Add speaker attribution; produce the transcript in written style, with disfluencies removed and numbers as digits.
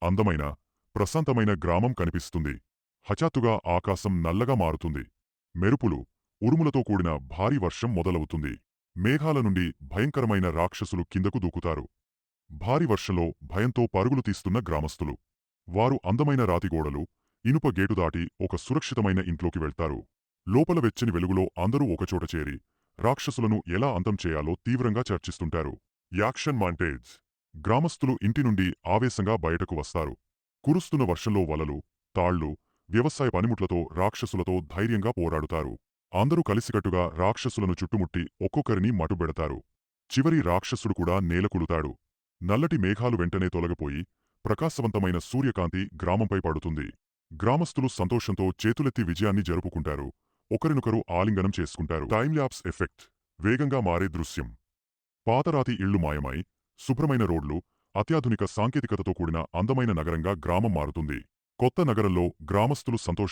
Speaker 1: అందమైన ప్రశాంతమైన గ్రామం కనిపిస్తుంది. హఠాత్తుగా ఆకాశం నల్లగా మారుతుంది. మెరుపులు, ఉరుములతో కూడిన భారీ వర్షం మొదలవుతుంది. మేఘాల నుండి భయంకరమైన రాక్షసులు కిందకు దూకుతారు. భారీ వర్షంలో భయంతో పరుగులు తీస్తున్న గ్రామస్తులు. వారు అందమైన రాతిగోడలు, ఇనుప గేటు దాటి ఒక సురక్షితమైన ఇంట్లోకి వెళ్తారు. లోపల వెచ్చని వెలుగులో అందరూ ఒకచోట చేరి రాక్షసులను ఎలా అంతం చేయాలో తీవ్రంగా చర్చిస్తుంటారు. Action montage. గ్రామస్తులు ఇంటి నుండి ఆవేశంగా బయటకు వస్తారు. కురుస్తున్న వర్షంలో వలలు, తాళ్లు, వ్యవసాయ పనిముట్లతో రాక్షసులతో ధైర్యంగా పోరాడుతారు. అందరూ కలిసికట్టుగా రాక్షసులను చుట్టుముట్టి ఒక్కొక్కరిని మటుబెడతారు. చివరి రాక్షసుడు కూడా నేలకూలుతాడు. నల్లటి మేఘాలు వెంటనే తొలగిపోయి ప్రకాశవంతమైన సూర్యకాంతి గ్రామంపై పడుతుంది. గ్రామస్తులు సంతోషంతో చేతులెత్తి విజయాన్ని జరుపుకుంటారు. ఒకరినొకరు ఆలింగనం చేసుకుంటారు. టైమ్ల్యాప్స్ ఎఫెక్ట్. వేగంగా మారే దృశ్యం. పాతరాతి ఇళ్లు మాయమై, శుభ్రమైన రోడ్లు, అత్యాధునిక సాంకేతికతతో కూడిన అందమైన నగరంగా గ్రామం మారుతుంది. కొత్త నగరంలో గ్రామస్తులు సంతోషంగా